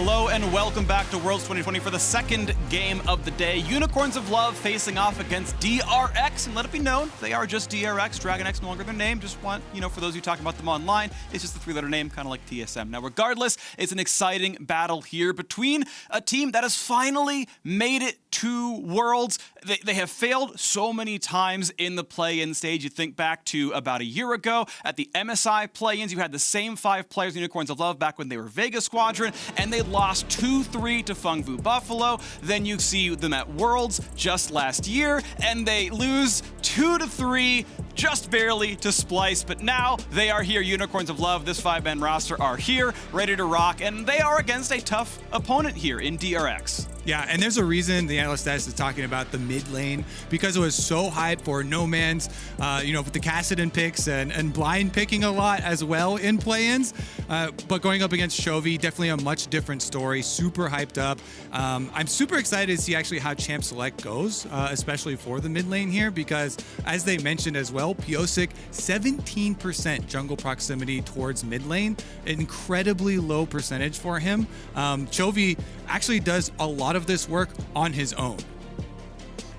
Hello and welcome back to Worlds 2020 for the second game of the day. Unicorns of Love facing off against DRX, and let it be known, they are just DRX. Dragon X no longer their name. Just want, for those of you talking about them online, it's just a three-letter name, kind of like TSM. Now, regardless, it's an exciting battle here between a team that has finally made it to Worlds. They have failed so many times in the play-in stage. You think back to about a year ago at the MSI play-ins, you had the same 5 players, Unicorns of Love, back when they were Vega Squadron, and they lost 2-3 to Fengvu Buffalo. Then you see them at Worlds just last year, and they lose 2-3 just barely to Splice, but now they are here. Unicorns of Love, this 5-man roster are here, ready to rock, and they are against a tough opponent here in DRX. Yeah, and there's a reason the analyst is talking about the mid lane, because it was so hyped for Nomanz, with the Kassadin picks and blind picking a lot as well in play-ins. But going up against Chovy, definitely a much different story, super hyped up. I'm super excited to see actually how Champ Select goes, especially for the mid lane here, because as they mentioned as well, Pyosik, 17% jungle proximity towards mid lane, an incredibly low percentage for him. Chovy actually does a lot of this work on his own.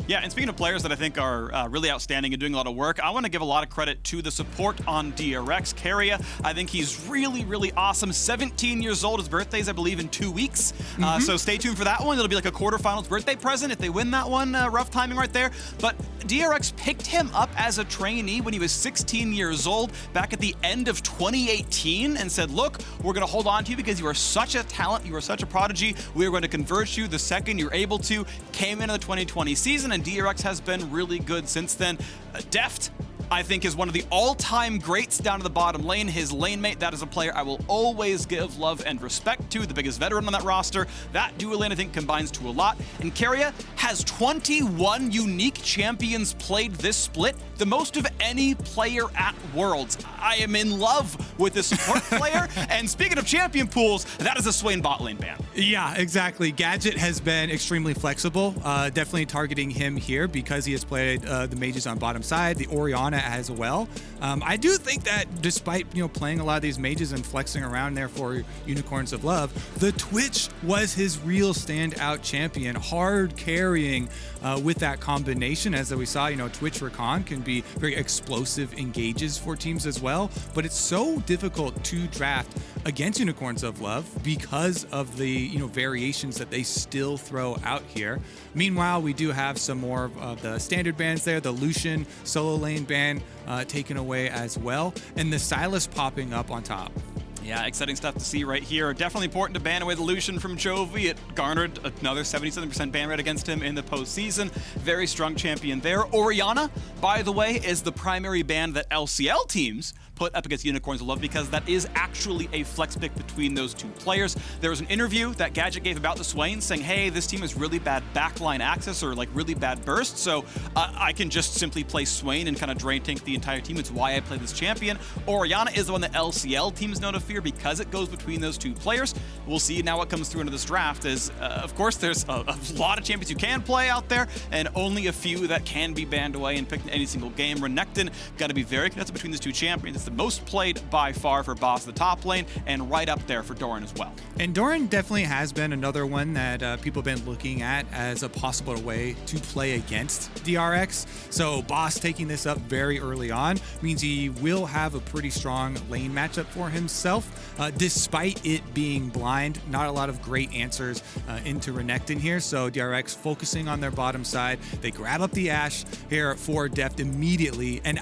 Yeah, and speaking of players that I think are really outstanding and doing a lot of work, I want to give a lot of credit to the support on DRX. Keria, I think he's really, really awesome. 17 years old. His birthday's, I believe, in 2 weeks. So stay tuned for that one. It'll be like a quarterfinals birthday present if they win that one. Rough timing right there. But DRX picked him up as a trainee when he was 16 years old back at the end of 2018 and said, look, we're going to hold on to you because you are such a talent. You are such a prodigy. We are going to convert you the second you're able to. Came into the 2020 season, and DRX has been really good since then. Deft, I think, is one of the all-time greats down to the bottom lane. His lane mate, that is a player I will always give love and respect to, the biggest veteran on that roster. That dual lane, I think, combines to a lot. And Keria has 21 unique champions played this split, the most of any player at Worlds. I am in love with this support player. And speaking of champion pools, that is a Swain bot lane ban. Yeah, exactly. Gadget has been extremely flexible, definitely targeting him here because he has played the mages on bottom side, the Orianna as well. I do think that despite playing a lot of these mages and flexing around there for Unicorns of Love, the Twitch was his real standout champion, hard carrying with that combination. As we saw, Twitch Recon can be very explosive engages for teams as well, but it's so difficult to draft against Unicorns of Love because of the variations that they still throw out here. Meanwhile, we do have some more of the standard bans there, the Lucian solo lane ban taken away as well, and the Sylas popping up on top. Yeah, exciting stuff to see right here. Definitely important to ban away the Lucian from Chovy. It garnered another 77% ban rate against him in the postseason. Very strong champion there. Orianna, by the way, is the primary ban that LCL teams put up against Unicorns of Love because that is actually a flex pick between those two players. There was an interview that Gadget gave about the Swain saying, hey, this team has really bad backline access or like really bad burst, so I can just simply play Swain and kind of drain tank the entire team. It's why I play this champion. Orianna is the one that LCL teams know to fear because it goes between those two players. We'll see now what comes through into this draft is, of course, there's a lot of champions you can play out there and only a few that can be banned away and picked in any single game. Renekton got to be very contested between these two champions. It's the most played by far for Boss of the top lane and right up there for Doran as well. And Doran definitely has been another one that people have been looking at as a possible way to play against DRX. So Boss taking this up very early on means he will have a pretty strong lane matchup for himself, despite it being blind. Not a lot of great answers into Renekton here. So DRX focusing on their bottom side. They grab up the Ashe here for Deft immediately. And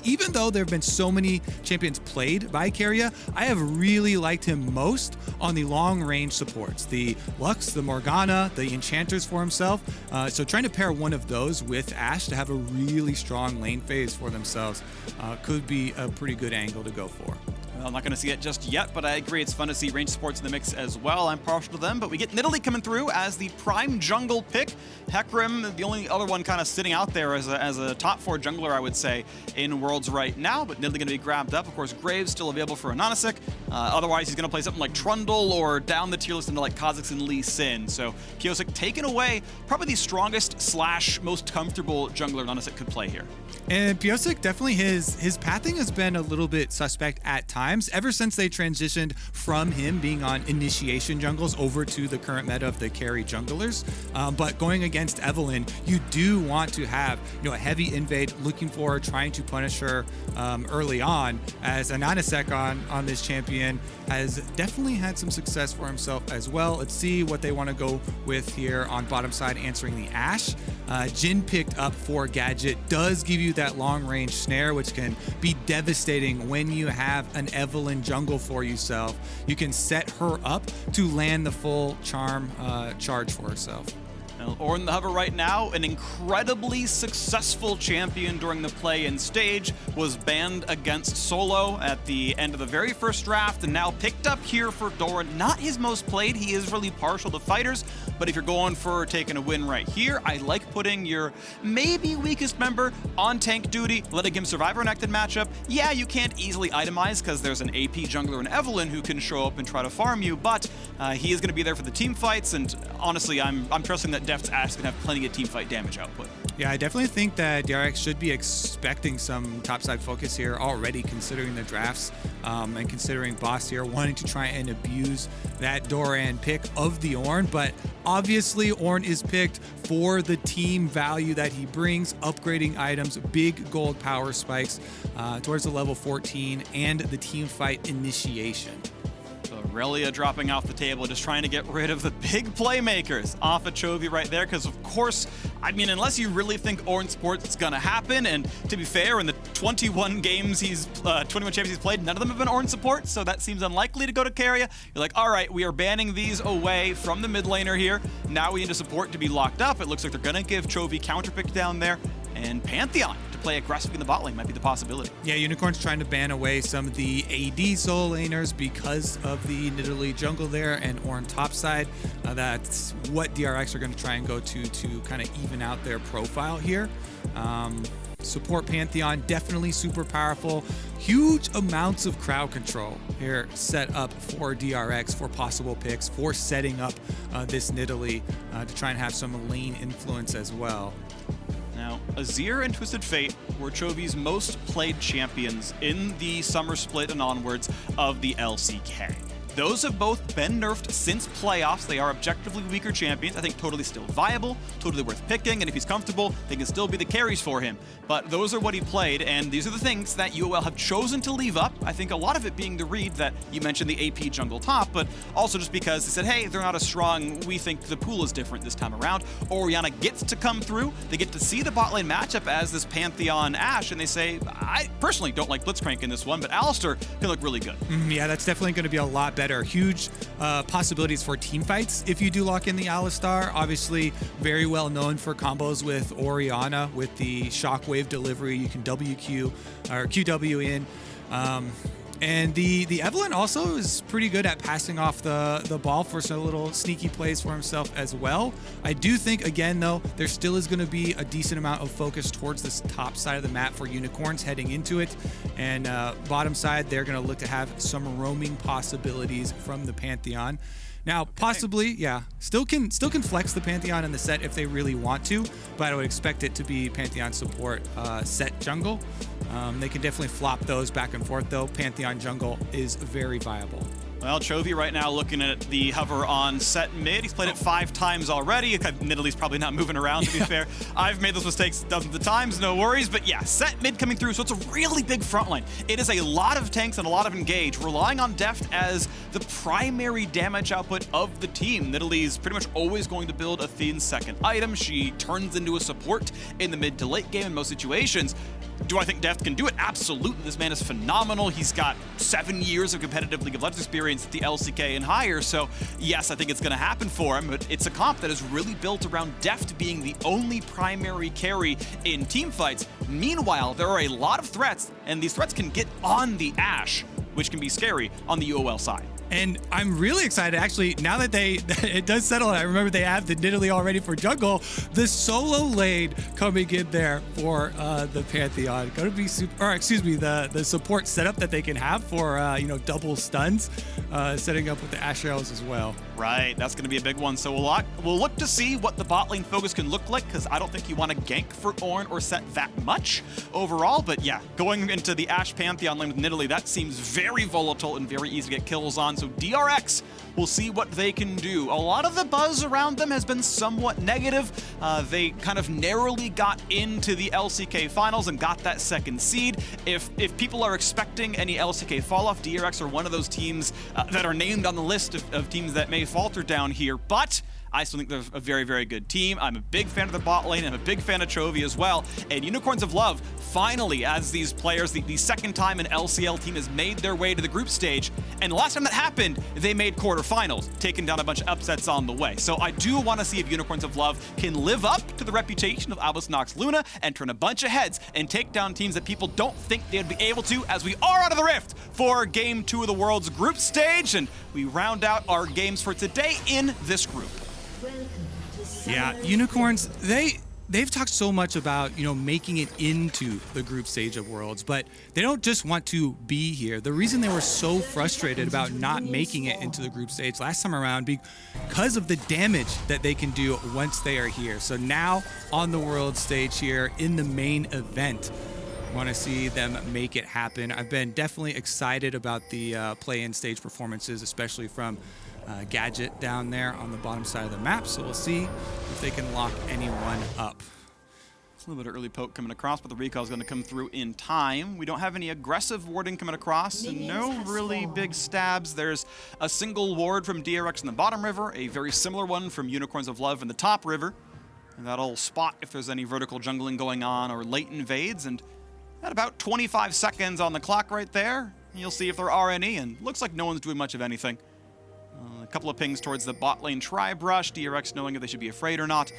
even though there have been so many champions played by Keria, I have really liked him most on the long-range supports. The Lux, the Morgana, the Enchanters for himself. So trying to pair one of those with Ashe to have a really strong lane phase for themselves could be a pretty good angle to go for. I'm not going to see it just yet, but I agree it's fun to see range supports in the mix as well. I'm partial to them, but we get Nidalee coming through as the prime jungle pick. Hecarim, the only other one kind of sitting out there as a top 4 jungler, I would say, in Worlds right now, but Nidalee going to be grabbed up. Of course, Graves still available for AHaHaCiK. Otherwise, he's going to play something like Trundle or down the tier list into like Kha'Zix and Lee Sin. So Pyosik taken away, probably the strongest / most comfortable jungler AHaHaCiK could play here. And Pyosik, definitely his pathing has been a little bit suspect at times. times ever since they transitioned from him being on initiation jungles over to the current meta of the carry junglers. But going against Evelynn, you do want to have a heavy invade, looking for trying to punish her early on, as AHaHaCiK on this champion has definitely had some success for himself as well. Let's see what they want to go with here on bottom side, answering the Ashe. Jhin picked up for Gadget does give you that long range snare, which can be devastating when you have an Evelynn jungle for yourself. You can set her up to land the full charm charge for herself. Ornn the Hover right now, an incredibly successful champion during the play-in stage, was banned against solo at the end of the very first draft and now picked up here for Doran. Not his most played, he is really partial to fighters, but if you're going for taking a win right here, I like putting your maybe weakest member on tank duty, letting him survive a Renekton matchup. Yeah, you can't easily itemize because there's an AP jungler in Evelynn who can show up and try to farm you, but he is going to be there for the team fights, and honestly, I'm trusting that Deft's Ashe is going to have plenty of team fight damage output. Yeah, I definitely think that DRX should be expecting some topside focus here already, considering the drafts and considering Boss here wanting to try and abuse that Doran pick of the Ornn. But obviously, Ornn is picked for the team value that he brings, upgrading items, big gold power spikes towards the level 14, and the team fight initiation. Aurelia dropping off the table, just trying to get rid of the big playmakers off of Chovy right there, because of course, I mean, unless you really think Ornn sports is going to happen, and to be fair, in the 21 champions he's played, none of them have been Ornn support, so that seems unlikely to go to Keria. You're like, all right, we are banning these away from the mid laner here. Now we need a support to be locked up. It looks like they're going to give Chovy counterpick down there, and Pantheon to play aggressively in the bot lane might be the possibility. Yeah, Unicorn's trying to ban away some of the AD solo laners because of the Nidalee jungle there and Ornn topside. That's what DRX are going to try and go to kind of even out their profile here. Support Pantheon, definitely super powerful. Huge amounts of crowd control here set up for DRX, for possible picks, for setting up this Nidalee to try and have some lane influence as well. Now, Azir and Twisted Fate were Chovy's most played champions in the summer split and onwards of the LCK. Those have both been nerfed since playoffs. They are objectively weaker champions. I think totally still viable, totally worth picking, and if he's comfortable, they can still be the carries for him. But those are what he played, and these are the things that UOL have chosen to leave up. I think a lot of it being the read that you mentioned, the AP jungle top, but also just because they said, hey, they're not as strong. We think the pool is different this time around. Orianna gets to come through. They get to see the bot lane matchup as this Pantheon Ashe, and they say, I personally don't like Blitzcrank in this one, but Alistar can look really good. Yeah, that's definitely going to be a lot better. Huge possibilities for team fights if you do lock in the Alistar. Obviously, very well known for combos with Orianna with the shockwave delivery. You can WQ or QW in. And the Evelynn also is pretty good at passing off the ball for some little sneaky plays for himself as well. I do think, again, though, there still is going to be a decent amount of focus towards this top side of the map for Unicorns heading into it. And bottom side, they're going to look to have some roaming possibilities from the Pantheon. Now, possibly, yeah, still can flex the Pantheon in the Sett if they really want to, but I would expect it to be Pantheon support Sett jungle. They can definitely flop those back and forth, though. Pantheon jungle is very viable. Well, Chovy right now looking at the hover on Sett mid. He's played it 5 times already. Nidalee's probably not moving around, to be fair. I've made those mistakes dozens of times, no worries. But yeah, Sett mid coming through, so it's a really big front line. It is a lot of tanks and a lot of engage, relying on Deft as the primary damage output of the team. Nidalee's pretty much always going to build Athene's second item. She turns into a support in the mid to late game in most situations. Do I think Deft can do it? Absolutely. This man is phenomenal. He's got 7 years of competitive League of Legends experience at the LCK and higher, so yes, I think it's going to happen for him, but it's a comp that is really built around Deft being the only primary carry in team fights. Meanwhile, there are a lot of threats, and these threats can get on the Ashe, which can be scary on the UOL side. And I'm really excited, actually, now that it does settle. I remember they have the Nidalee already for jungle. The solo lane coming in there for the Pantheon. Going to be super, or excuse me, the support setup that they can have for double stuns, setting up with the Ashe as well. Right, that's going to be a big one. So we'll look to see what the bot lane focus can look like, because I don't think you want to gank for Ornn or Sett that much overall. But yeah, going into the Ashe Pantheon lane with Nidalee, that seems very volatile and very easy to get kills on. So DRX, we'll see what they can do. A lot of the buzz around them has been somewhat negative. They kind of narrowly got into the LCK finals and got that second seed. If people are expecting any LCK fall-off, DRX are one of those teams that are named on the list of teams that may falter down here, but I still think they're a very, very good team. I'm a big fan of the bot lane. I'm a big fan of Chovy as well. And Unicorns of Love, finally, as these players, the second time an LCL team has made their way to the group stage. And the last time that happened, they made quarterfinals, taking down a bunch of upsets on the way. So I do want to see if Unicorns of Love can live up to the reputation of Albus Nox Luna and turn a bunch of heads and take down teams that people don't think they'd be able to, as we are out of the Rift for Game 2 of the World's group stage. And we round out our games for today in this group. Yeah, Unicorns, they've talked so much about, making it into the group stage of Worlds, but they don't just want to be here. The reason they were so frustrated about not making it into the group stage last time around because of the damage that they can do once they are here. So now on the World stage here in the main event, want to see them make it happen. I've been definitely excited about the play-in stage performances, especially from Gadget down there on the bottom side of the map, so we'll see if they can lock anyone up. It's a little bit of early poke coming across, but the recall is going to come through in time. We don't have any aggressive warding coming across, and no really big stabs. There's a single ward from DRX in the bottom river, a very similar one from Unicorns of Love in the top river, and that'll spot if there's any vertical jungling going on or late invades. And at about 25 seconds on the clock right there, you'll see if there are any, and looks like no one's doing much of anything. A couple of pings towards the bot lane tri-brush, DRX knowing if they should be afraid or not.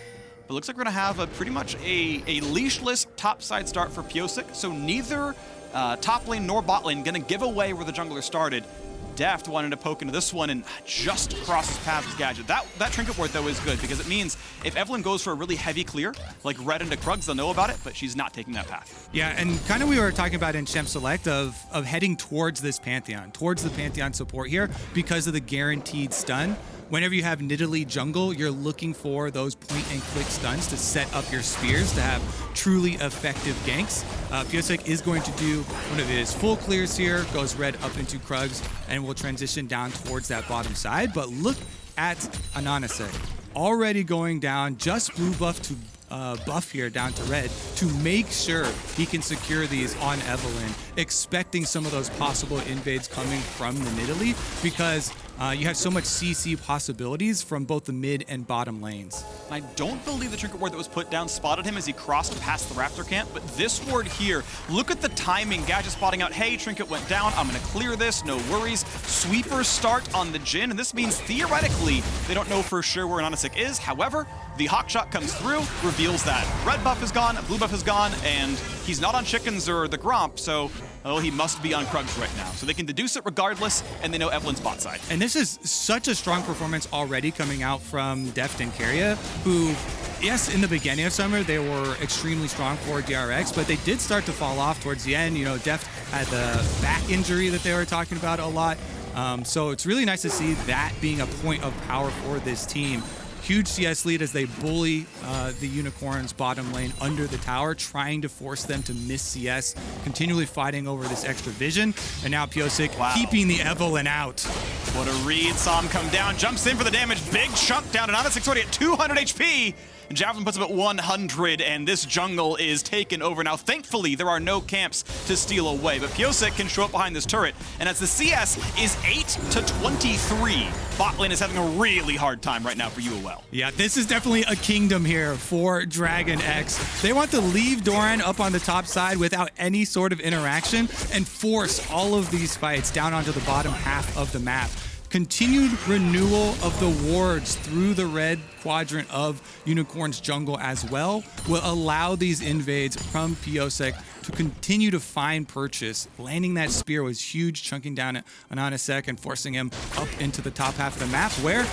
But it looks like we're going to have pretty much a leashless topside start for Pyosik, so neither top lane nor bot lane going to give away where the jungler started. Deft wanted to poke into this one and just crosses paths with Gadget. That trinket ward, though, is good because it means if Evelynn goes for a really heavy clear, like red into Krugs, they'll know about it, but she's not taking that path. Yeah, and kind of we were talking about in Champ Select of heading towards this Pantheon, towards the Pantheon support here because of the guaranteed stun. Whenever you have Nidalee jungle, you're looking for those point-and-click stuns to set up your spears to have truly effective ganks. Pyosik is going to do one of his full clears here, goes red up into Krugs, and will transition down towards that bottom side. But look at AHaHaCiK, already going down, just blue buff to buff here down to red to make sure he can secure these on Evelynn, expecting some of those possible invades coming from the Nidalee because you have so much CC possibilities from both the mid and bottom lanes. I don't believe the trinket ward that was put down spotted him as he crossed past the Raptor camp, but this ward here, look at the timing. Gadget spotting out, hey, trinket went down, I'm going to clear this, no worries. Sweeper start on the Jhin, and this means theoretically they don't know for sure where AHaHaCiK is. However, the hawk shot comes through, reveals that red buff is gone, blue buff is gone, and he's not on chickens or the Gromp, so he must be on Krugs right now. So they can deduce it regardless, and they know Evelynn's bot side. And this is such a strong performance already coming out from Deft and Keria, who, yes, in the beginning of summer, they were extremely strong for DRX, but they did start to fall off towards the end. Deft had the back injury that they were talking about a lot. So it's really nice to see that being a point of power for this team. Huge CS lead as they bully the Unicorns bottom lane under the tower, trying to force them to miss CS, continually fighting over this extra vision. And now Pyosik keeping the Evelynn out. What a read. Saw him come down, jumps in for the damage. Big chunk down. AHaHaCiK already at 200 HP. And Javelin puts him at 100, and this jungle is taken over. Now, thankfully, there are no camps to steal away, but Pyosik can show up behind this turret. And as the CS is 8-23, bot lane is having a really hard time right now for UOL. Yeah, this is definitely a kingdom here for Dragon X. They want to leave Doran up on the top side without any sort of interaction and force all of these fights down onto the bottom half of the map. continued renewal of the wards through the red quadrant of Unicorn's jungle as well will allow these invades from Pyosik to continue to find purchase. Landing that spear was huge, chunking down at AHaHaCiK and forcing him up into the top half of the map, where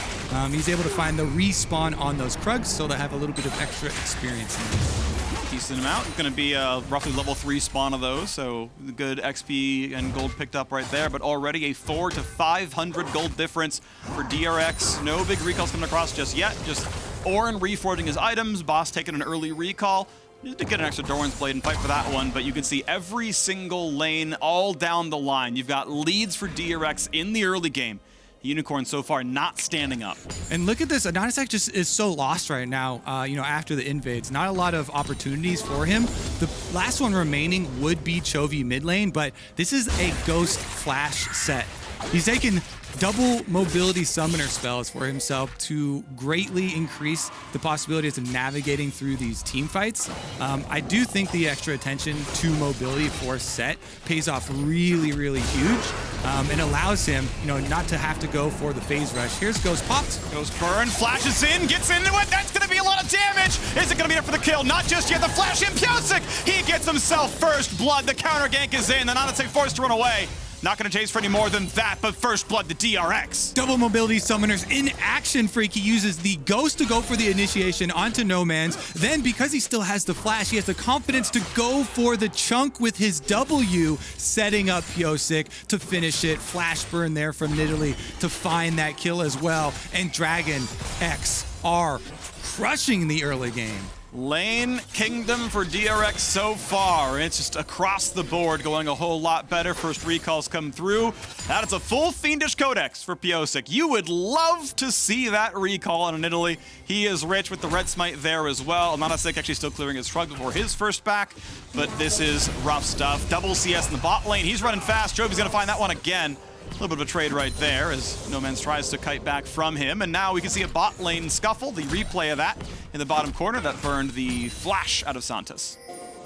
he's able to find the respawn on those Krugs, so they have a little bit of extra experience in it. Decent amount. It's going to be a roughly level 3 spawn of those, so good XP and gold picked up right there, but already a 400 to 500 gold difference for DRX. No big recalls coming across just yet. Just Ornn reforging his items, Boss taking an early recall. You did get an extra Doran's Blade and fight for that one, but you can see every single lane all down the line. You've got leads for DRX in the early game. Unicorn so far not standing up. And look at this, AHaHaCiK just is so lost right now, after the invades. Not a lot of opportunities for him. The last one remaining would be Chovy mid lane, but this is a Ghost Flash set. He's taken double mobility summoner spells for himself to greatly increase the possibilities of navigating through these team fights. I do think the extra attention to mobility for Sett pays off really, really huge, and allows him, not to have to go for the phase rush. Here's Ghost popped. Ghost burn, flashes in, gets into it. That's going to be a lot of damage. Is it going to be enough for the kill? Not just yet. The flash in Pyosik. He gets himself first blood. The counter gank is in. AHaHaCiK forced to run away. Not going to chase for any more than that, but first blood to DRX. Double mobility summoners in action. Freaky uses the Ghost to go for the initiation onto Nomanz. Then, because he still has the flash, he has the confidence to go for the chunk with his W, setting up Pyosik to finish it. Flash burn there from Nidalee to find that kill as well. And Dragon X are crushing the early game. Lane Kingdom for DRX so far. It's just across the board going a whole lot better. First recalls come through. That is a full Fiendish Codex for Pyosik. You would love to see that recall on Nidalee. He is rich with the red smite there as well. AHaHaCiK actually still clearing his shrug before his first back, but this is rough stuff. Double CS in the bot lane. He's running fast. Chovy's gonna find that one again. A little bit of a trade right there as Nomanz tries to kite back from him. And now we can see a bot lane scuffle, the replay of that in the bottom corner that burned the flash out of Santos.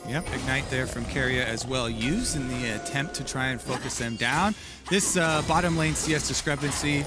Yep, Ignite there from Keria as well, used in the attempt to try and focus them down. This bottom lane CS discrepancy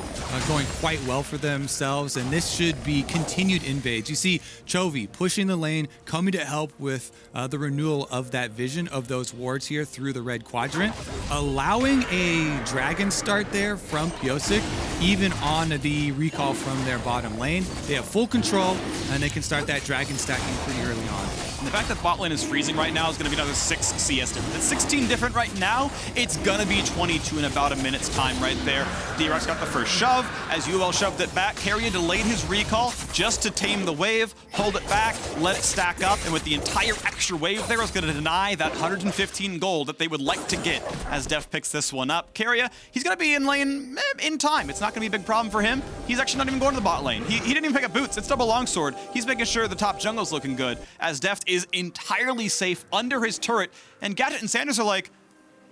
going quite well for themselves, and this should be continued invades. You see Chovy pushing the lane, coming to help with the renewal of that vision of those wards here through the red quadrant, allowing a dragon start there from Pyosik, even on the recall from their bottom lane. They have full control, and they can start that dragon stacking pretty early on. And the fact that bot lane is freezing right now is going to be another 6 CS different. It's 16 different right now. It's going to be 22 in about a minute's time right there. DRX got the first shove. As UOL shoved it back, Keria delayed his recall just to tame the wave, hold it back, let it stack up, and with the entire extra wave there, is going to deny that 115 gold that they would like to get as Deft picks this one up. Keria, he's going to be in lane in time. It's not going to be a big problem for him. He's actually not even going to the bot lane. He didn't even pick up boots. It's double longsword. He's making sure the top jungle's looking good, as Deft is entirely safe under his turret, and Gadget and Sanders are like,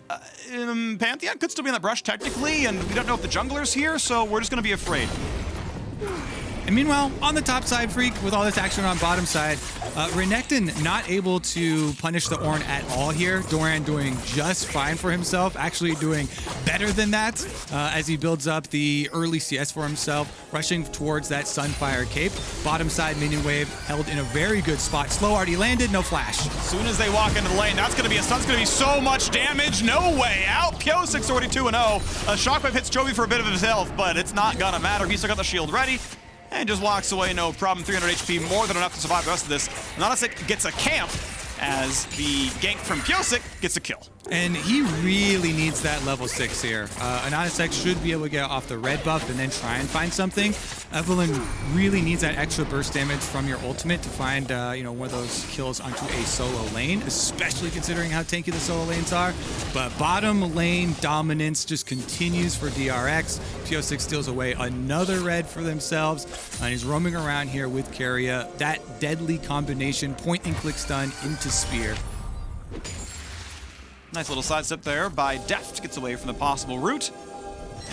Pantheon could still be in the brush technically, and we don't know if the jungler's here, so we're just gonna be afraid. And meanwhile, on the top side, Freak, with all this action on bottom side, Renekton not able to punish the Ornn at all here. Doran doing just fine for himself, actually doing better than that as he builds up the early CS for himself, rushing towards that Sunfire cape. Bottom side minion wave held in a very good spot. Slow already landed, no flash. As soon as they walk into the lane, that's gonna be a stun's gonna be so much damage. No way out. Pyosik's already 2-0. A shockwave hits Chovy for a bit of his health, but it's not gonna matter. He's still got the shield ready. And just walks away, no problem. 300 HP, more than enough to survive the rest of this. AHaHaCiK gets a camp as the gank from Pyosik gets a kill. And he really needs that level 6 here. AHaHaCiK should be able to get off the red buff and then try and find something. Evelynn really needs that extra burst damage from your ultimate to find one of those kills onto a solo lane, especially considering how tanky the solo lanes are. But bottom lane dominance just continues for DRX. Pyosik steals away another red for themselves, and he's roaming around here with Keria. That deadly combination, point and click stun into spear. Nice little sidestep there by Deft, gets away from the possible route.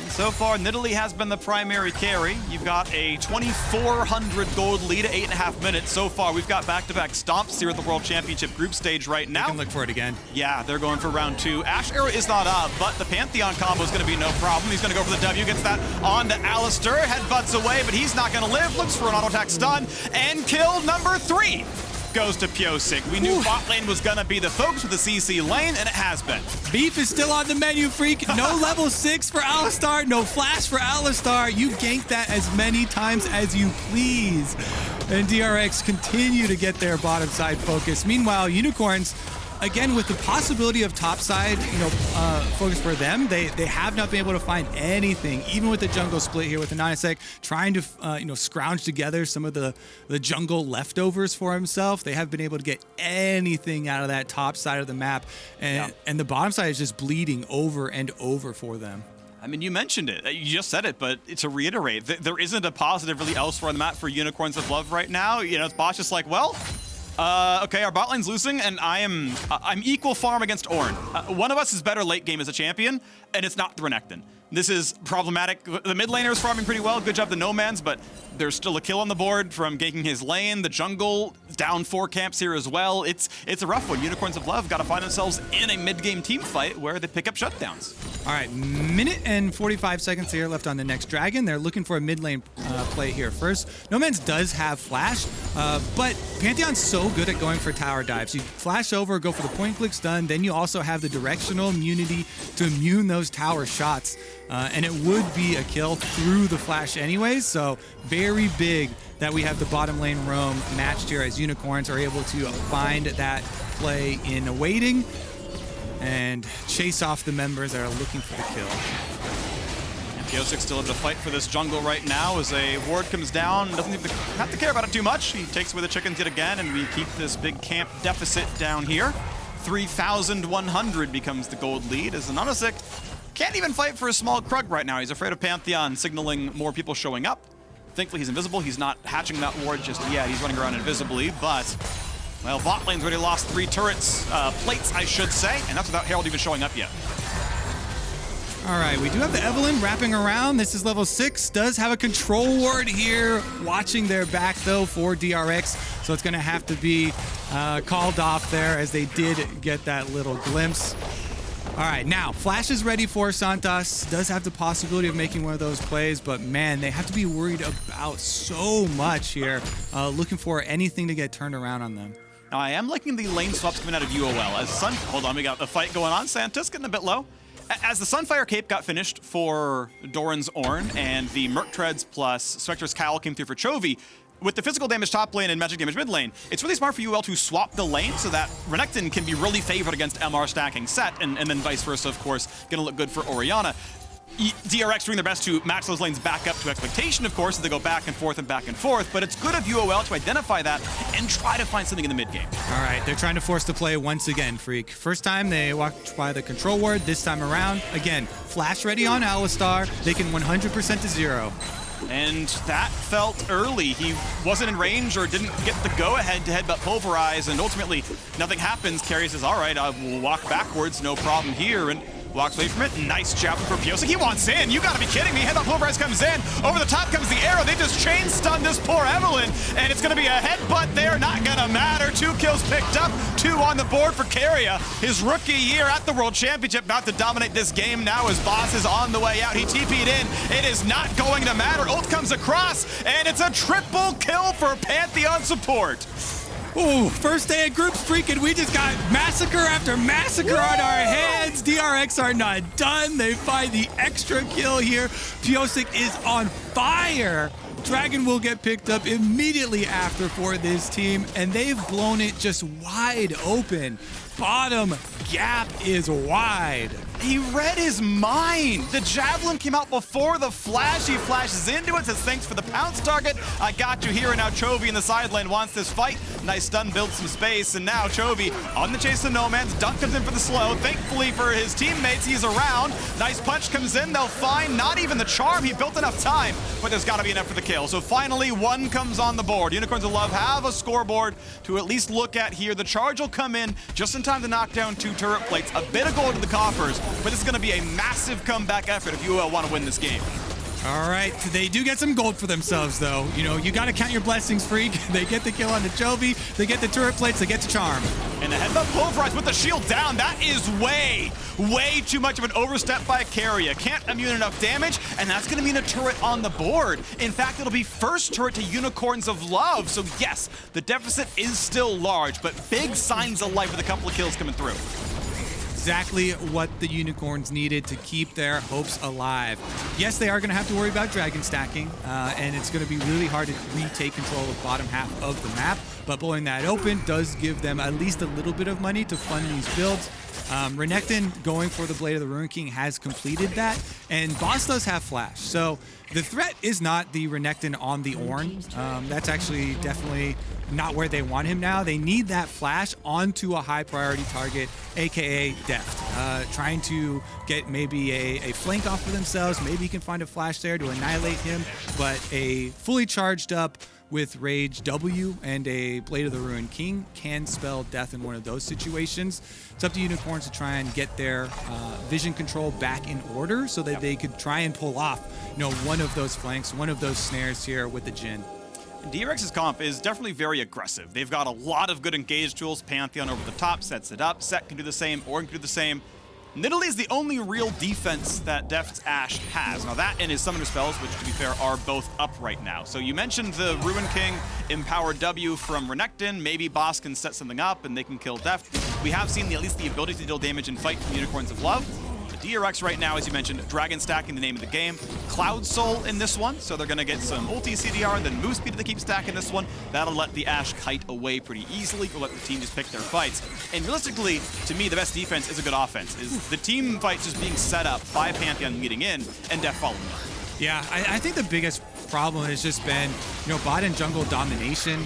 So far, Nidalee has been the primary carry. You've got a 2,400 gold lead at 8.5 minutes. So far, we've got back-to-back stomps here at the World Championship group stage right now. You can look for it again. Yeah, they're going for round 2. Ashe era is not up, but the Pantheon combo is going to be no problem. He's going to go for the W, gets that onto Alistar, headbutts away, but he's not going to live. Looks for an auto-attack stun, and kill number 3 goes to Pyosik. We knew bot lane was gonna be the focus with the CC lane, and it has been. Beef is still on the menu, Freak. No level 6 for Alistar, no flash for Alistar. You gank that as many times as you please. And DRX continue to get their bottom side focus. Meanwhile, Unicorns, again, with the possibility of top side, focus for them, they have not been able to find anything, even with the jungle split here with the AHaHaCiK, trying to, scrounge together some of the jungle leftovers for himself. They haven't been able to get anything out of that top side of the map, and the bottom side is just bleeding over and over for them. I mean, you mentioned it. You just said it, but to reiterate, there isn't a positive really elsewhere on the map for Unicorns of Love right now. It's Bosch just like, well, okay, our bot lane's losing, and I'm equal farm against Ornn. One of us is better late game as a champion, and it's not the Renekton. This is problematic. The mid laner is farming pretty well. Good job, the Nomanz, but there's still a kill on the board from ganking his lane. The jungle down 4 camps here as well. It's a rough one. Unicorns of Love got to find themselves in a mid-game team fight where they pick up shutdowns. All right, minute and 45 seconds here left on the next dragon. They're looking for a mid lane play here first. Nomanz does have flash, but Pantheon's so good at going for tower dives. You flash over, go for the point click stun, then you also have the directional immunity to immune those tower shots. And it would be a kill through the flash anyways, so very big that we have the bottom lane roam matched here as Unicorns are able to find that play in waiting and chase off the members that are looking for the kill. And Pyosik still able to fight for this jungle right now as a ward comes down. Doesn't even have to care about it too much. He takes away the chickens yet again, and we keep this big camp deficit down here. 3,100 becomes the gold lead as the AHaHaCiK can't even fight for a small Krug right now. He's afraid of Pantheon signaling more people showing up. Thankfully, he's invisible. He's not hatching that ward just yet. He's running around invisibly, but, well, bot lane's already lost 3 turrets, plates, I should say, and that's without Herald even showing up yet. All right, we do have the Evelynn wrapping around. This is level 6. Does have a control ward here. Watching their back, though, for DRX. So it's going to have to be called off there as they did get that little glimpse. All right, now, Flash is ready for Santos. Does have the possibility of making one of those plays, but man, they have to be worried about so much here. Looking for anything to get turned around on them. Now, I am liking the lane swaps coming out of UOL. As hold on, we got a fight going on. Santos getting a bit low. As the Sunfire Cape got finished for Doran's Ornn and the Merc Treads plus Spectre's Cowl came through for Chovy, with the physical damage top lane and magic damage mid lane, it's really smart for UOL to swap the lane so that Renekton can be really favored against MR stacking Sett, and then vice versa, of course, gonna look good for Orianna. DRX doing their best to match those lanes back up to expectation, of course, as they go back and forth, but it's good of UOL to identify that and try to find something in the mid game. All right, they're trying to force the play once again, Freak. First time they walked by the control ward, this time around, again, flash ready on Alistar. They can 100% to 0. And that felt early. He wasn't in range or didn't get the go-ahead to headbutt Pulverize, and ultimately nothing happens. Keria says, all right, I will walk backwards, no problem here, and walks away from it. Nice job for Pyosik. He wants in. You gotta be kidding me. Headbutt Pulverize comes in. Over the top comes the arrow. They just chain stunned this poor Evelynn, and it's gonna be a headbutt there. Not gonna matter. 2 kills picked up. 2 on the board for Keria. His rookie year at the World Championship, about to dominate this game now as Boss is on the way out. He TP'd in. It is not going to matter. Ult comes across, and it's a triple kill for Pantheon support. Ooh, first day of groups, freaking. We just got massacre after massacre on our hands. DRX are not done. They find the extra kill here. Pyosik is on fire. Dragon will get picked up immediately after for this team, and they've blown it just wide open. Bottom gap is wide. He read his mind. The javelin came out before the flash. He flashes into it, says thanks for the pounce target. I got you here, and now Chovy in the side lane wants this fight. Nice stun, builds some space, and now Chovy on the chase of Nomanz. Dunk comes in for the slow. Thankfully for his teammates, he's around. Nice punch comes in. They'll find not even the charm. He built enough time, but there's got to be enough for the kill. So finally, 1 comes on the board. Unicorns of Love have a scoreboard to at least look at here. The charge will come in just in time to knock down 2 turret plates. A bit of gold to the coffers. but this is going to be a massive comeback effort if UOL want to win this game. All right, they do get some gold for themselves, though. You know, you got to count your blessings, Freak. They get the kill on the Chovy, they get the turret plates, they get the charm. And the headbutt pulverize with the shield down. That is way too much of an overstep by Keria. Can't immune enough damage, and that's going to mean a turret on the board. In fact, it'll be first turret to Unicorns of Love. So yes, the deficit is still large, but big signs of life with a couple of kills coming through. Exactly what the Unicorns needed to keep their hopes alive. Yes, they are going to have to worry about dragon stacking, and it's going to be really hard to retake control of bottom half of the map, but blowing that open does give them at least a little bit of money to fund these builds. Renekton going for the Blade of the Ruin King has completed that, and Boss does have Flash. So the threat is not the Renekton on the Ornn. That's actually definitely not where they want him now. They need that Flash onto a high priority target, aka Deft. Trying to get maybe a flank off for themselves. Maybe you can find a Flash there to annihilate him, but a fully charged up with Rage W and a Blade of the Ruin King can spell death in one of those situations. It's up to Unicorns to try and get their vision control back in order so that they could try and pull off, you know, one of those flanks, one of those snares here with the Jhin. DRX's comp is definitely very aggressive. They've got a lot of good engage tools. Pantheon over the top sets it up. Sett can do the same, Ornn can do the same. Nidalee is the only real defense that Deft's Ashe has. Now that and his summoner spells, which to be fair are both up right now. So you mentioned the Ruin King empowered W from Renekton. Maybe Boss can set something up and they can kill Deft. We have seen at least the ability to deal damage and fight from Unicorns of Love. DRX right now, as you mentioned, Dragon stacking the name of the game. Cloud Soul in this one, so they're going to get some ulti CDR and then move speed to keep stacking this one. That'll let the Ashe kite away pretty easily, or let the team just pick their fights. And realistically, to me, the best defense is a good offense. Is the team fight just being set up by Pantheon leading in and Deft following up. Yeah, I think the biggest problem has just been, you know, bot and jungle domination.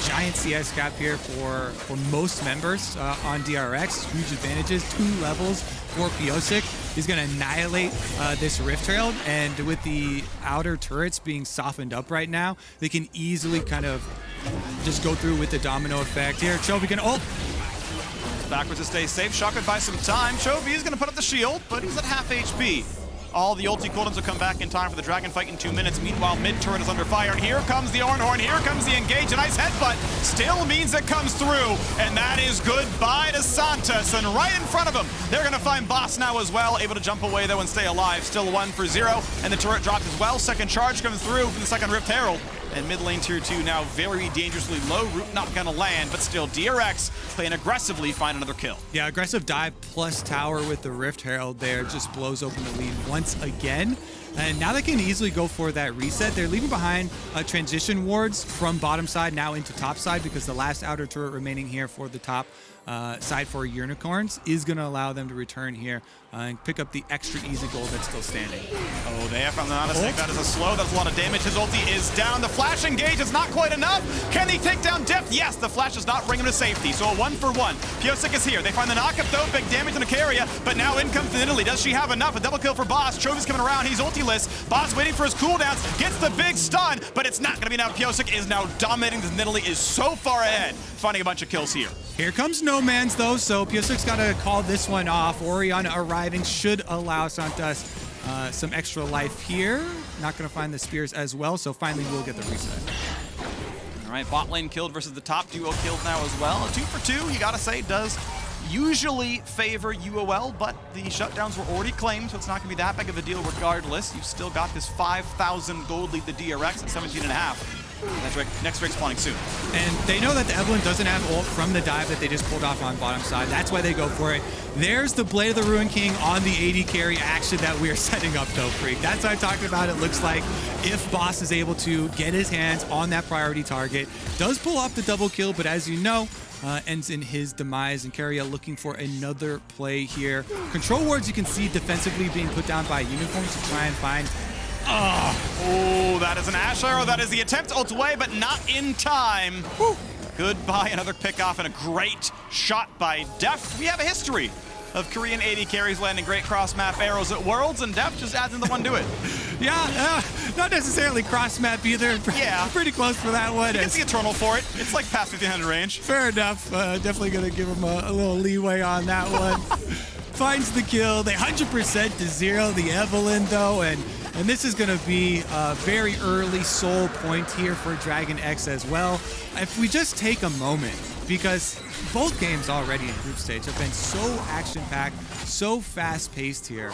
Giant CS gap here for most members on DRX. Huge advantages, 2 levels for Pyosik. He's going to annihilate this Rift Herald, and with the outer turrets being softened up right now, they can easily kind of just go through with the domino effect. Here, Chovy can ult. Backwards to stay safe. Shotgun buys some time. Chovy is going to put up the shield, but he's at half HP. All the ulti cooldowns will come back in time for the dragon fight in 2 minutes. Meanwhile, mid turret is under fire, and here comes the Ornn. Here comes the engage. A nice headbutt still means it comes through, and that is goodbye to Santos. And right in front of him, they're going to find Boss now as well, able to jump away though and stay alive. Still 1 for 0, and the turret dropped as well. Second charge comes through from the second Rift Herald. And mid lane tier 2 now very dangerously low. Root not gonna land, but still DRX playing aggressively, find another kill. Yeah, aggressive dive plus tower with the Rift Herald there just blows open the lead once again. And now they can easily go for that reset. They're leaving behind transition wards from bottom side now into top side, because the last outer turret remaining here for the top side for Unicorns is going to allow them to return here and pick up the extra easy gold that's still standing. Oh, they have found the AHaHaCiK. That is a slow. That's a lot of damage. His ulti is down. The flash engage is not quite enough. Can he take down Deft? Yes, the flash does not bring him to safety. So a 1 for 1. Pyosik is here. They find the knockup though. Big damage on the Keria, but now in comes Nidalee. Does she have enough? A double kill for Boss. Chovy's coming around. He's ultiless. Boss waiting for his cooldowns. Gets the big stun, but it's not going to be enough. Pyosik is now dominating. Nidalee is so far ahead, finding a bunch of kills here. Here comes Nomanz though, so Pyosik's got to call this one off. Orianna arriving should allow Santos some extra life here. Not going to find the spears as well, so finally we'll get the reset. All right, bot lane killed versus the top duo killed now as well. A 2 for 2, you got to say, does usually favor UOL, but the shutdowns were already claimed, so it's not going to be that big of a deal regardless. You've still got this 5,000 gold lead to DRX at 17.5. Next rig spawning soon. And they know that the Evelynn doesn't have ult from the dive that they just pulled off on bottom side. That's why they go for it. There's the Blade of the Ruin King on the AD carry action that we are setting up though, Freak. That's what I talked about. It looks like if Boss is able to get his hands on that priority target, does pull off the double kill, but as you know, ends in his demise, and Keria looking for another play here. Control wards you can see defensively being put down by Unicorns to try and find. Oh, that is an Ashe arrow. That is the attempt ult away, but not in time. Whew. Goodbye, another pick off and a great shot by Deft. We have a history of Korean AD carries landing great cross-map arrows at Worlds, and Deft just adds in the one to it. Yeah, not necessarily cross-map either. Yeah. Pretty close for that one. You can see Eternal for it. It's like past 1500 range. Fair enough. Definitely going to give him a little leeway on that one. finds the kill. They 100% to 0 the Evelynn though, and this is going to be a very early soul point here for Dragon X as well. If we just take a moment, because both games already in group stage have been so action-packed, so fast-paced here.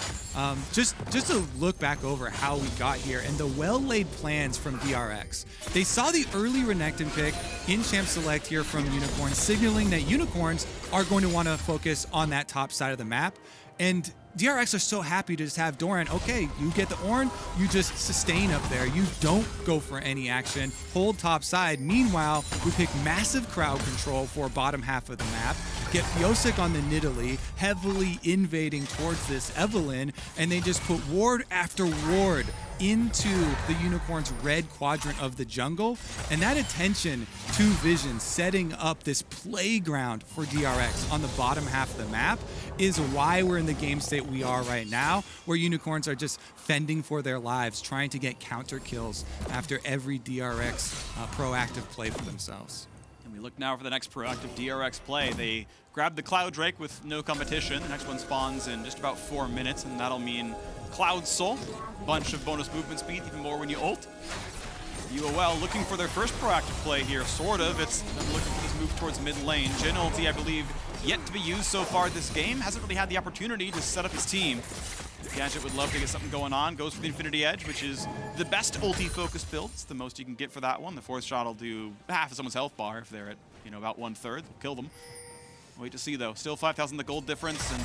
Just to look back over how we got here and the well-laid plans from DRX. They saw the early Renekton pick in Champ Select here from Unicorn, signaling that Unicorns are going to want to focus on that top side of the map. And DRX are so happy to just have Doran. Okay, you get the Ornn, you just sustain up there. You don't go for any action, hold top side. Meanwhile, we pick massive crowd control for bottom half of the map, get Pyosik on the Nidalee, heavily invading towards this Evelynn, and they just put ward after ward into the Unicorn's red quadrant of the jungle. And that attention to vision, setting up this playground for DRX on the bottom half of the map, is why we're in the game state we are right now, where Unicorns are just fending for their lives, trying to get counter kills after every DRX proactive play for themselves. And we look now for the next proactive DRX play. They grab the Cloud Drake with no competition. The next one spawns in just about 4 minutes, and that'll mean Cloud Soul, bunch of bonus movement speed, even more when you ult. UOL looking for their first proactive play here, sort of. It's them looking for this move towards mid lane. Jhin ulti, I believe, yet to be used so far this game. Hasn't really had the opportunity to set up his team. Gadget would love to get something going on. Goes for the Infinity Edge, which is the best ulti-focused build. It's the most you can get for that one. The fourth shot will do half of someone's health bar if they're at, about 1/3. They'll kill them. Wait to see, though. Still 5,000 the gold difference, and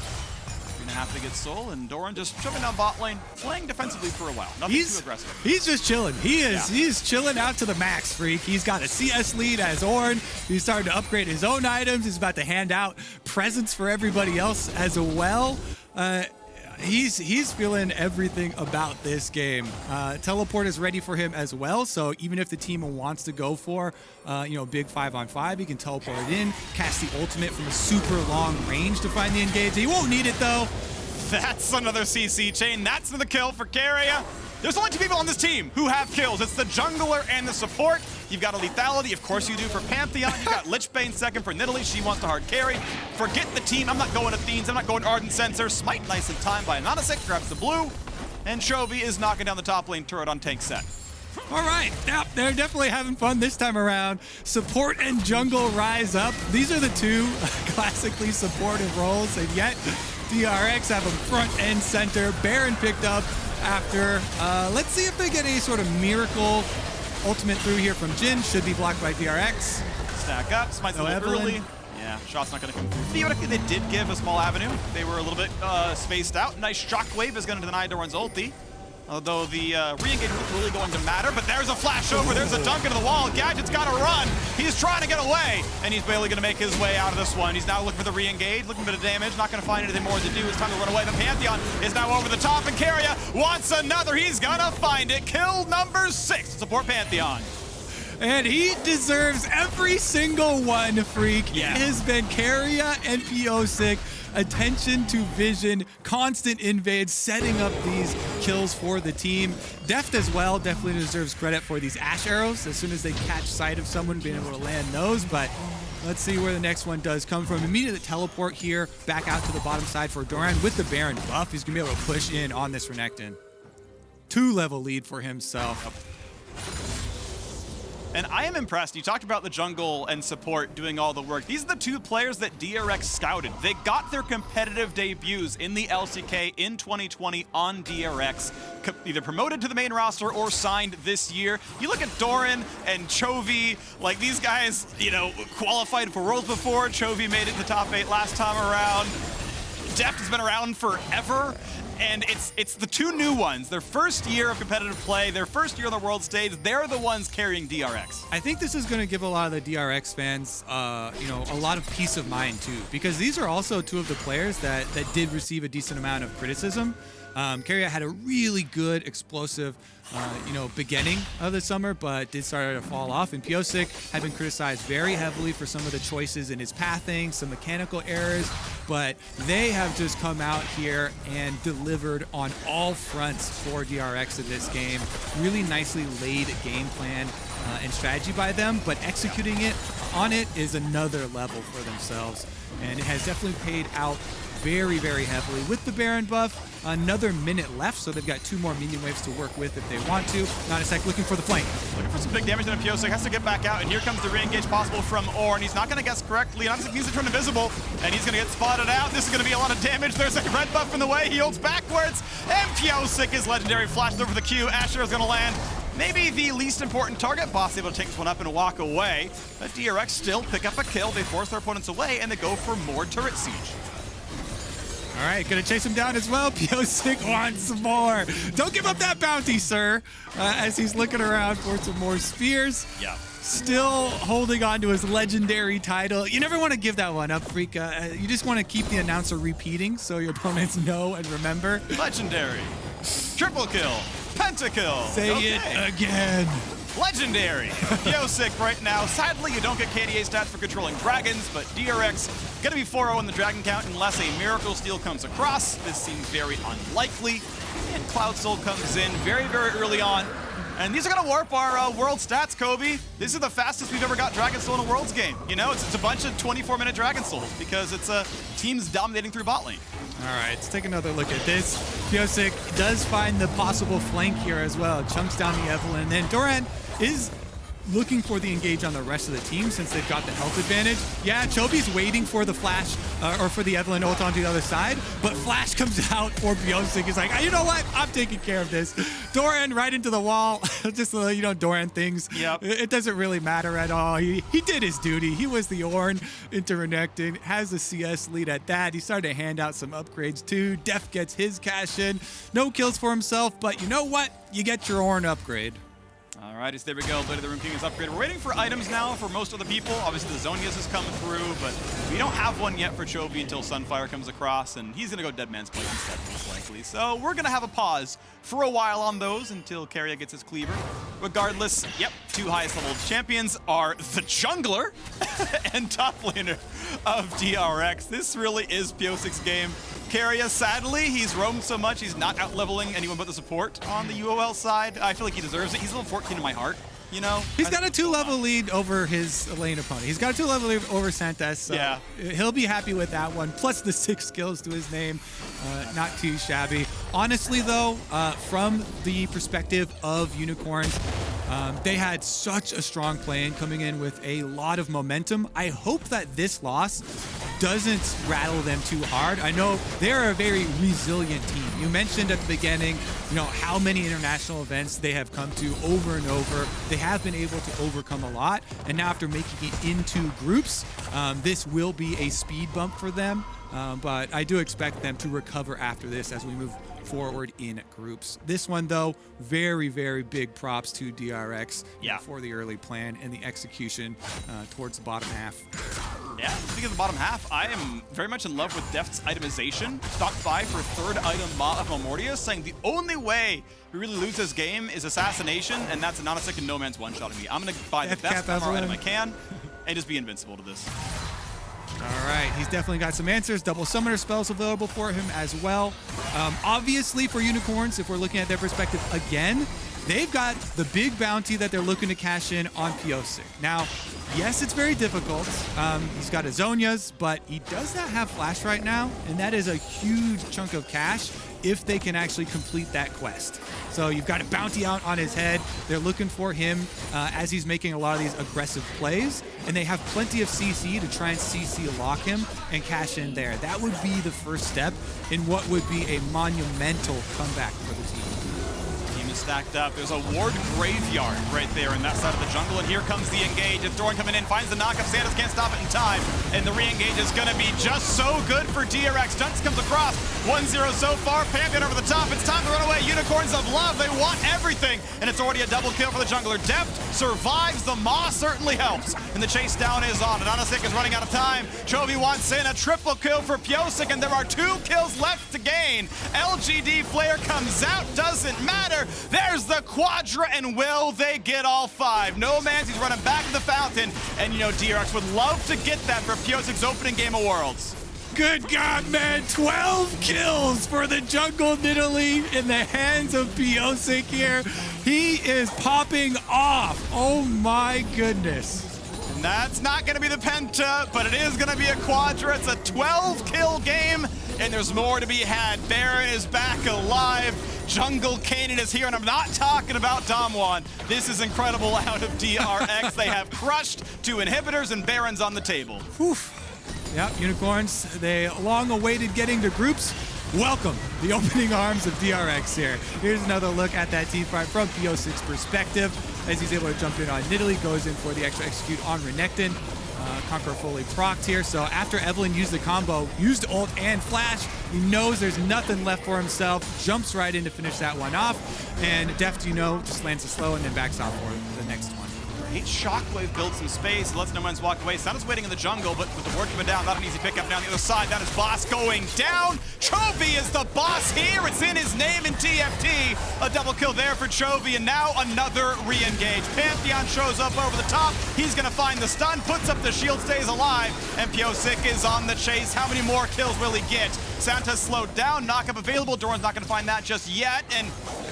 gonna have to get soul, and Doran just shoving down bot lane, playing defensively for a while. Nothing too aggressive. He's just chilling. He's chilling out to the max, Freak. He's got a CS lead as Ornn. He's starting to upgrade his own items. He's about to hand out presents for everybody else as well. He's feeling everything about this game. Teleport is ready for him as well, so even if the team wants to go for big 5-on-5, he can teleport it in, cast the ultimate from a super long range to find the engage. He won't need it though. That's another CC chain. That's the kill for Keria. There's only 2 people on this team who have kills. It's the jungler and the support. You've got a lethality, of course you do, for Pantheon. You've got Lichbane second for Nidalee. She wants to hard carry. Forget the team. I'm not going to Fiends. I'm not going to Ardent Sensor. Smite nice in time by AHaHaCiK. Grabs the blue. And Chovy is knocking down the top lane turret on tank Sett. All right, yep, they're definitely having fun this time around. Support and jungle rise up. These are the 2 classically supportive roles, and yet DRX have them front and center. Baron picked up after. Let's see if they get any sort of miracle ultimate through here from Jhin. Should be blocked by DRX. Stack up, smites a little early. Yeah, shot's not going to come through. Theoretically, they did give a small avenue. They were a little bit spaced out. Nice shockwave is going to deny Doran's ulti. Although the re-engage wasn't really going to matter, but there's a flash over, there's a dunk into the wall. Gadget's got to run. He's trying to get away, and he's barely going to make his way out of this one. He's now looking for the re-engage, looking for a bit of damage, not going to find anything more to do. It's time to run away, but Pantheon is now over the top, and Keria wants another. He's going to find it. Kill number 6 to support Pantheon. And he deserves every single one, Freak. Yeah. It has been Keria and Pyosik. Attention to vision, constant invades, setting up these kills for the team. Deft as well definitely deserves credit for these Ashe arrows as soon as they catch sight of someone, being able to land those. But let's see where the next one does come from. Immediate teleport here, back out to the bottom side for Doran with the Baron buff. He's gonna be able to push in on this Renekton. 2-level lead for himself. And I am impressed. You talked about the jungle and support doing all the work. These are the 2 players that DRX scouted. They got their competitive debuts in the LCK in 2020 on DRX, either promoted to the main roster or signed this year. You look at Doran and Chovy, like these guys, qualified for Worlds before. Chovy made it to the top 8 last time around. Deft has been around forever. And it's the 2 new ones. Their first year of competitive play, their first year on the world stage, they're the ones carrying DRX. I think this is going to give a lot of the DRX fans, a lot of peace of mind too, because these are also 2 of the players that did receive a decent amount of criticism. Keria had a really good, explosive, beginning of the summer, but did start to fall off. And Pyosik had been criticized very heavily for some of the choices in his pathing, some mechanical errors, but they have just come out here and delivered on all fronts for DRX in this game. Really nicely laid game plan and strategy by them, but executing it on it is another level for themselves. And it has definitely paid out very, very heavily. With the Baron buff, another minute left, so they've got 2 more minion waves to work with if they want to. AHaHaCiK looking for the flank. Looking for some big damage, and Pyosik has to get back out, and here comes the re-engage possible from Ornn. He's not going to guess correctly, and AHaHaCiK needs to turn invisible, and he's going to get spotted out. This is going to be a lot of damage. There's a red buff in the way. He holds backwards, and Pyosik is legendary. Flashed over the Q. Ashe is going to land. Maybe the least important target. Boss able to take this one up and walk away. But DRX still pick up a kill. They force their opponents away, and they go for more turret siege. All right, gonna chase him down as well. Pyosik wants more. Don't give up that bounty, sir. As he's looking around for some more spears. Yeah. Still holding on to his legendary title. You never want to give that one up, Freak. You just want to keep the announcer repeating so your opponents know and remember. Legendary. Triple kill. Pentakill. Say it again. Legendary. Pyosik right now. Sadly, you don't get KDA stats for controlling dragons, but DRX gonna be 4-0 in the dragon count unless a Miracle Steel comes across. This seems very unlikely. And Cloud Soul comes in very, very early on. And these are gonna warp our world stats, Chovy. This is the fastest we've ever got Dragon Soul in a Worlds game. You know, it's a bunch of 24-minute Dragon Souls because it's teams dominating through bot lane. All right, let's take another look at this. Pyosik does find the possible flank here as well. Chunks down the Evelynn, and then Doran is looking for the engage on the rest of the team since they've got the health advantage. Yeah, Chovy's waiting for the flash or for the Evelynn ult onto the other side, but flash comes out for Pyosik. He's like, you know what? I'm taking care of this. Doran right into the wall. Just you know, Doran things. Yep. It doesn't really matter at all. He did his duty. He was the Ornn into Renekton, has the CS lead at that. He started to hand out some upgrades too. Deft gets his cash in. No kills for himself, but you know what? You get your Ornn upgrade. Alright, there we go. Blade of the Rune King is upgraded. We're waiting for items now for most of the people. Obviously, the Zhonya's is coming through, but we don't have one yet for Chovy until Sunfire comes across, and he's going to go Dead Man's Plate instead, most likely. So we're going to have a pause for a while on those until Keria gets his cleaver. Regardless, yep, 2 highest level champions are the jungler and top laner of DRX. This really is Pyosik's game. Keria, sadly, he's roamed so much, he's not out-leveling anyone but the support on the UOL side. I feel like he deserves it. He's level 14 in my heart, you know? He's got a 2-level lead over his lane opponent. He's got a 2-level lead over Santas, so yeah. He'll be happy with that one. Plus the 6 skills to his name, not too shabby. Honestly, though, from the perspective of Unicorns, they had such a strong plan coming in with a lot of momentum. I hope that this loss doesn't rattle them too hard. I know they're a very resilient team. You mentioned at the beginning, you know, how many international events they have come to over and over. They have been able to overcome a lot, and now after making it into groups, this will be a speed bump for them. But I do expect them to recover after this as we move forward in groups. This one, though, very, very big props to DRX for the early plan and the execution towards the bottom half. Yeah, speaking of the bottom half, I am very much in love with Deft's itemization. Stock 5 for 3rd item of Malmortius, saying the only way we really lose this game is assassination, and that's an AHaHaCiK and Nomanz one-shotting me. I'm going to buy the best armor item I can and just be invincible to this. All right, he's definitely got some answers. Double summoner spells available for him as well. Obviously, for Unicorns, if we're looking at their perspective again, they've got the big bounty that they're looking to cash in on Pyosik. Now, yes, it's very difficult. He's got his Zhonya's, but he does not have Flash right now, and that is a huge chunk of cash if they can actually complete that quest. So you've got a bounty out on his head. They're looking for him as he's making a lot of these aggressive plays, and they have plenty of CC to try and CC lock him and cash in there. That would be the first step in what would be a monumental comeback for the team. Stacked up. There's a ward graveyard right there in that side of the jungle, and here comes the engage. It's Doran coming in, finds the knockup. Santas can't stop it in time, and the re-engage is going to be just so good for DRX. Dunks comes across. 1-0 so far. Pantheon over the top. It's time to run away. Unicorns of love. They want everything, and it's already a double kill for the jungler. Deft survives. The Maw certainly helps, and the chase down is on. And AHaHaCiK is running out of time. Chovy wants in a triple kill for Pyosik, and there are 2 kills left to gain. LGD Flare comes out. Doesn't matter. There's the Quadra, and will they get all 5? Nomanz, he's running back to the fountain, and you know DRX would love to get that for Pyosik's opening game of Worlds. Good God, man, 12 kills for the jungle Nidalee in the hands of Pyosik here. He is popping off. Oh my goodness. And that's not going to be the Penta, but it is going to be a Quadra. It's a 12-kill game. and there's more to be had. Baron is back alive. Jungle Kanan is here, and I'm not talking about Damwon. This is incredible out of DRX. They have crushed 2 inhibitors, and Baron's on the table. Oof. Yep, Unicorns, they long awaited getting to groups. Welcome, the opening arms of DRX here. Here's another look at that team fight from Pyosik's perspective, as he's able to jump in on Nidalee, goes in for the extra execute on Renekton. Conqueror fully procced here, so after Evelynn used the combo, used ult and flash, he knows there's nothing left for himself, jumps right in to finish that one off, and Deft, just lands the slow and then backs off for the next one. Great shockwave builds some space, lets Nomanz walk away. Sett is waiting in the jungle, but with the ward coming down, not an easy pickup down the other side. That is Boss going down. Chovy is the boss here. It's in his name in TFT. A double kill there for Chovy, and now another re-engage. Pantheon shows up over the top. He's gonna find the stun, puts up the shield, stays alive, and Pyosik is on the chase. How many more kills will he get? Santa's slowed down, knockup available. Doran's not gonna find that just yet, and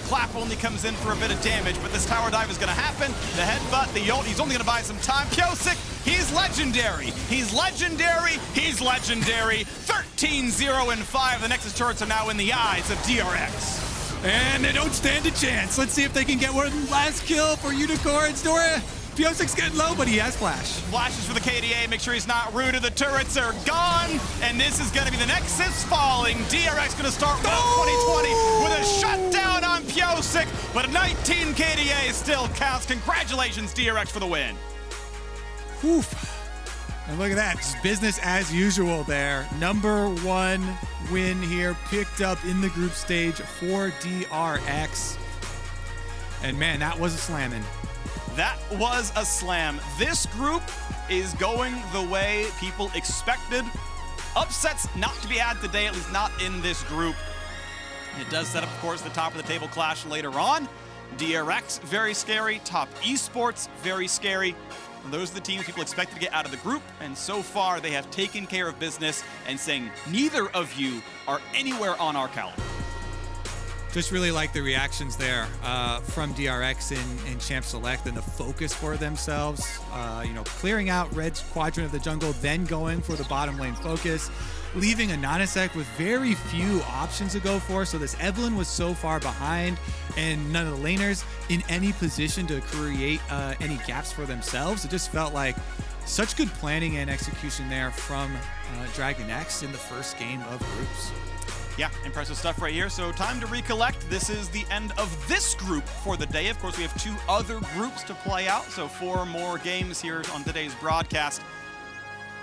Clap only comes in for a bit of damage, but this tower dive is gonna happen. The headbutt, the ult, he's only gonna buy some time. Pyosik, he's legendary. He's legendary. He's legendary. 13-0-5. The Nexus turrets are now in the eyes of DRX. And they don't stand a chance. Let's see if they can get one last kill for Unicorns. Doran, Pyosik's getting low, but he has flash. Flashes for the KDA, make sure he's not rooted. The turrets are gone, and this is gonna be the Nexus falling. DRX gonna start round 2020 with a shutdown on Pyosik, but a 19 KDA still counts. Congratulations, DRX, for the win. Oof. And look at that, just business as usual there. Number 1 win here, picked up in the group stage for DRX. And man, that was a slamming. That was a slam. This group is going the way people expected. Upsets not to be had today, at least not in this group. It does set up, of course, the top of the table clash later on. DRX, very scary. Top Esports, very scary. And those are the teams people expected to get out of the group, and so far they have taken care of business and saying neither of you are anywhere on our calendar. Just really like the reactions there from DRX in Champ Select and the focus for themselves. Clearing out Red's quadrant of the jungle, then going for the bottom lane focus, leaving a AHaHaCiK with very few options to go for. So this Evelynn was so far behind, and none of the laners in any position to create any gaps for themselves. It just felt like such good planning and execution there from Dragon X in the first game of groups. Yeah, impressive stuff right here. So time to recollect. This is the end of this group for the day. Of course, we have 2 other groups to play out, so 4 more games here on today's broadcast.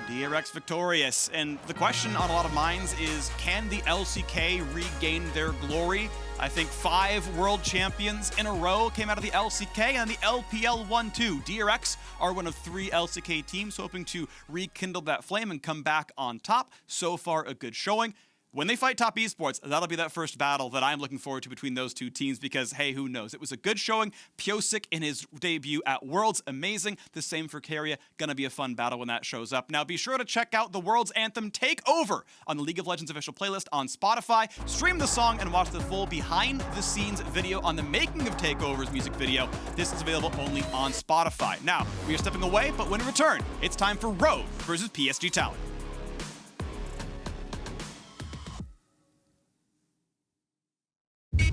DRX victorious. And the question on a lot of minds is, can the LCK regain their glory? I think 5 world champions in a row came out of the LCK, and the LPL won 2. DRX are one of 3 LCK teams hoping to rekindle that flame and come back on top. So far, a good showing. When they fight Top Esports, that'll be that first battle that I'm looking forward to between those 2 teams because, hey, who knows? It was a good showing. Pyosik in his debut at Worlds, amazing. The same for Keria. Gonna be a fun battle when that shows up. Now, be sure to check out the Worlds Anthem Takeover on the League of Legends official playlist on Spotify. Stream the song and watch the full behind-the-scenes video on the making of Takeover's music video. This is available only on Spotify. Now, we are stepping away, but when we return, it's time for Road versus PSG Talent.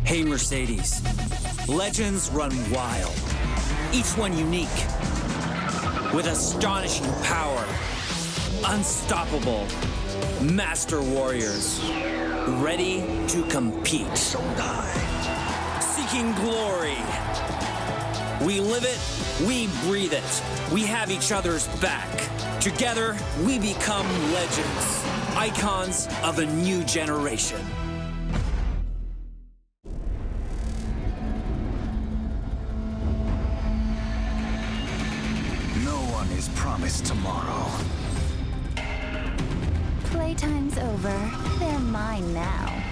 Hey Mercedes, legends run wild, each one unique, with astonishing power, unstoppable, master warriors, ready to compete, seeking glory. We live it, we breathe it, we have each other's back. Together, we become legends, icons of a new generation. Promised tomorrow. Playtime's over. They're mine now.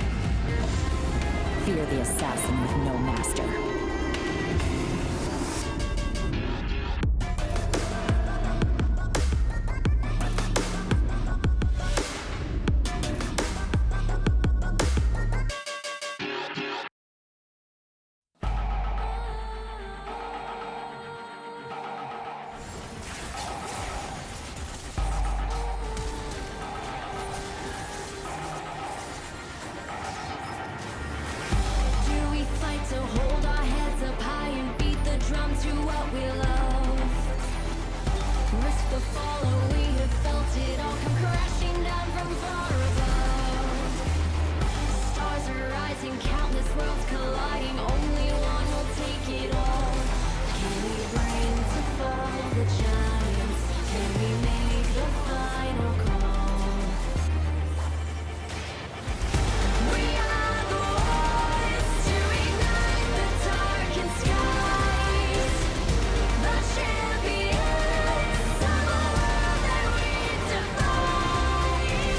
Fear the assassin with no master. The fallout we have felt it all come crashing down from far above. Stars are rising, countless worlds colliding. Only one will take it all. Can we bring to fall the giants? Can we make the final call? We are the ones to ignite the darkened skies. The champions of a world that we defy.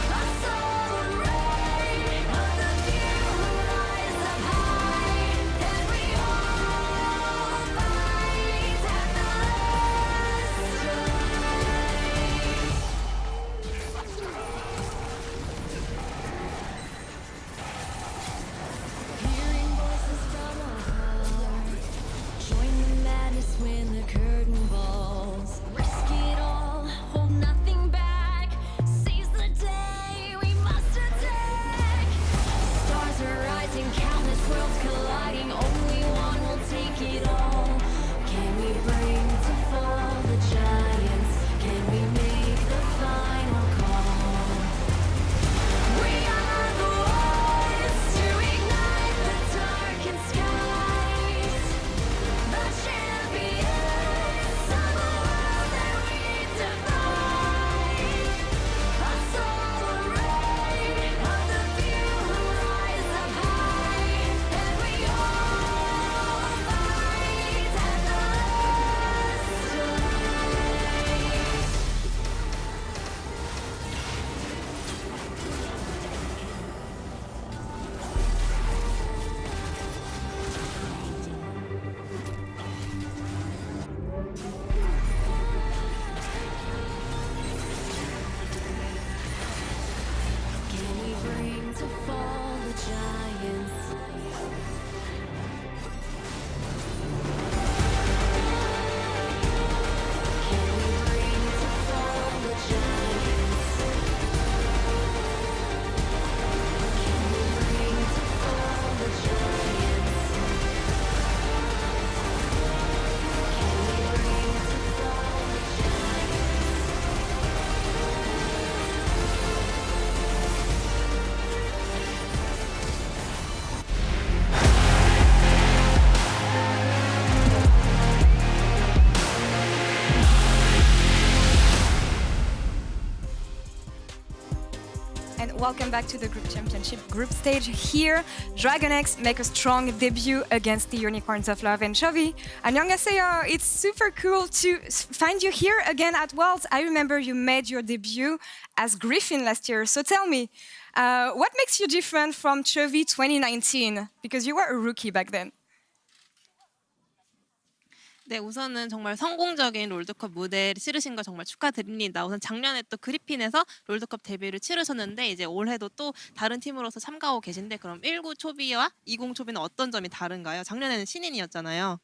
A solar ray of the few who rise up high. And we all fight at the last Hearing voices from afar. Join the madness when the curtain falls. Risk it all, hold nothing back. Seize the day, we must attack. Stars are rising, countless worlds colliding. Only one will take it all. Can we bring to fall the giants? Can we make the final call? We are the ones to ignite the darkened skies. The champions of a world that we defy. A solar ray of the few who rise up high. And we all fight at the last Can we bring to fall the giants? Can we bring to fall the giants? Can we bring to fall the giants? Can we bring to fall the giants? And welcome back to the Group Championship group stage here. Dragon X make a strong debut against the Unicorns of Love and Chovy. 안녕하세요. It's super cool to find you here again at Worlds. I remember you made your debut as Griffin last year. So tell me, what makes you different from Chovy 2019? Because you were a rookie back then. 네, 우선은 정말 성공적인 롤드컵 무대를 치르신 거 정말 축하드립니다. 우선 작년에 또 그리핀에서 롤드컵 데뷔를 치르셨는데 이제 올해도 또 다른 팀으로서 참가하고 계신데 그럼 19 초비와 20 초비는 어떤 점이 다른가요? 작년에는 신인이었잖아요.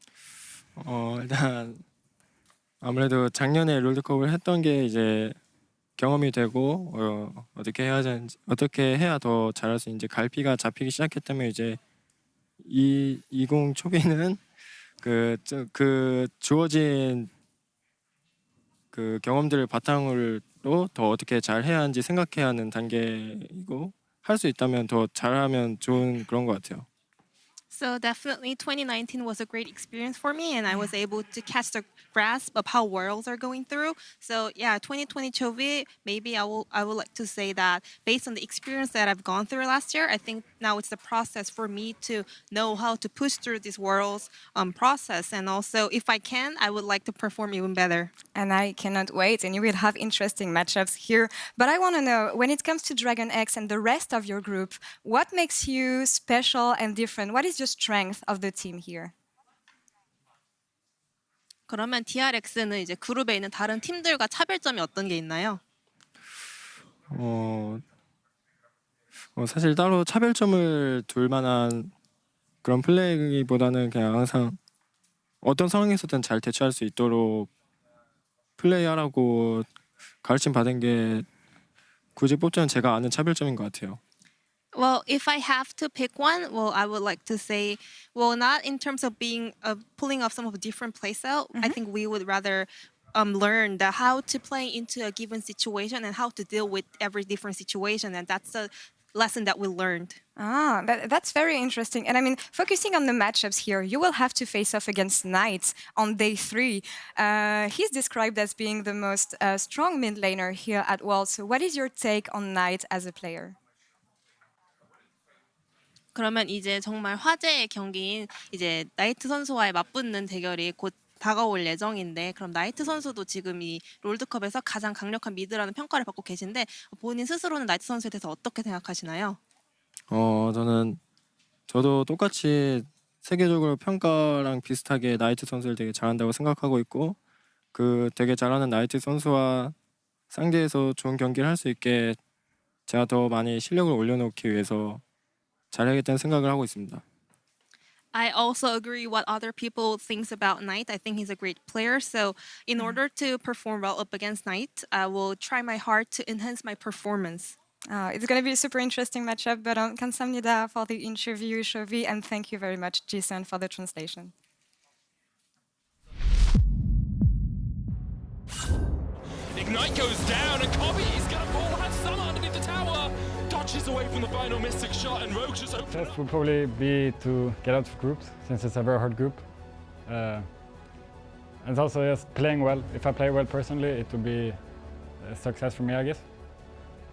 일단 아무래도 작년에 롤드컵을 했던 게 이제 경험이 되고 어떻게 해야 더 잘할 수 있는지 갈피가 잡히기 시작했기 때문에 이제 20 초비는 그 주어진 그 경험들을 바탕으로 더 어떻게 잘 해야 하는지 생각해야 하는 단계이고 할 수 있다면 더 잘하면 좋은 그런 것 같아요. So definitely 2019 was a great experience for me and I was able to catch the grasp of how worlds are going through. So yeah, 2020 Chovy, maybe I would like to say that based on the experience that I've gone through last year, I think now it's the process for me to know how to push through this world's process. And also if I can, I would like to perform even better. And I cannot wait, and you will have interesting matchups here. But I want to know, when it comes to Dragon X and the rest of your group, what makes you special and different? What is your strength of the team here? 그러면 DRX는 이제 그룹에 있는 다른 팀들과 차별점이 어떤 게 있나요? 사실 따로 차별점을 둘 만한 그런 플레이보다는 그냥 항상 어떤 상황에서든 잘 대처할 수 있도록 플레이하라고 가르침 받은 게 굳이 뽑자면 제가 아는 차별점인 것 같아요. Well, if I have to pick one, well, I would like to say, well, not in terms of being pulling off some of a different playstyle. I think we would rather learn that how to play into a given situation and how to deal with every different situation, and that's a lesson that we learned. That's very interesting. And I mean, focusing on the matchups here, you will have to face off against Knight on day 3. He's described as being the most strong mid laner here at World. So what is your take on Knight as a player? 그러면 이제 정말 화제의 경기인 이제 나이트 선수와의 맞붙는 대결이 곧 다가올 예정인데, 그럼 나이트 선수도 지금 이 롤드컵에서 가장 강력한 미드라는 평가를 받고 계신데 본인 스스로는 나이트 선수에 대해서 어떻게 생각하시나요? 저도 똑같이 세계적으로 평가랑 비슷하게 나이트 선수를 되게 잘한다고 생각하고 있고, 그 되게 잘하는 나이트 선수와 상대에서 좋은 경기를 할 수 있게 제가 더 많이 실력을 올려놓기 위해서 잘해야겠다는 생각을 하고 있습니다. I also agree what other people thinks about Knight. I think he's a great player. So in order to perform well up against Knight, I will try my hard to enhance my performance. It's going to be a super interesting matchup. but 감사합니다 for the interview, Chovy, and thank you very much, Jason, for the translation. Ignite goes down and Chovy is going to fall, have some underneath the tower. Dodges away from the final Mystic shot and Rogue just opened. Test will probably be to get out of groups since it's a very hard group. And it's also just playing well. If I play well personally, it will be a success for me, I guess.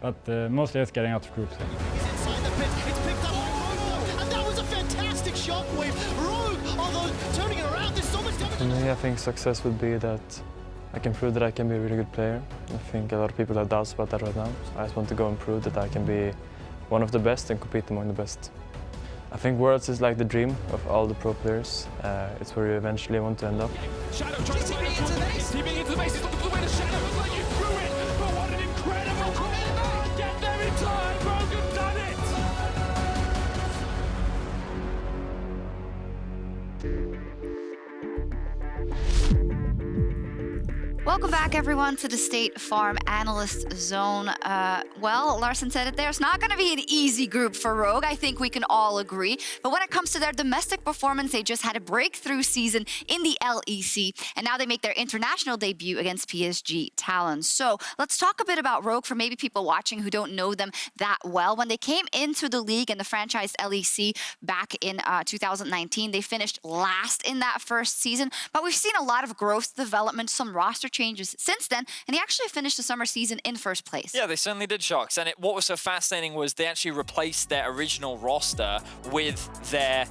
But mostly just getting out of groups. He's inside the pit. It's picked up by Rogue, and that was a fantastic shockwave. Rogue, although turning it around, there's so much damage. For me, I think success would be that I can prove that I can be a really good player. I think a lot of people have doubts about that right now. So I just want to go and prove that I can be one of the best and compete among the best. I think Worlds is like the dream of all the pro players. It's where you eventually want to end up. Shadow trying to play into the base. Teaming into the base. He's looking for the way to Shadow. Looks like you threw it. But what an incredible comeback. Get there in time. Rogan done it. Welcome back, everyone, to the State Farm Analyst Zone. Well, Larson said it there. It's not going to be an easy group for Rogue. I think we can all agree. But when it comes to their domestic performance, they just had a breakthrough season in the LEC. And now they make their international debut against PSG Talons. So let's talk a bit about Rogue for maybe people watching who don't know them that well. When they came into the league and the franchise LEC back in 2019, they finished last in that first season. But we've seen a lot of growth, development, some roster changes since then, and they actually finished the summer season in first place. Yeah, they certainly did, Sharks. And what was so fascinating was they actually replaced their original roster with their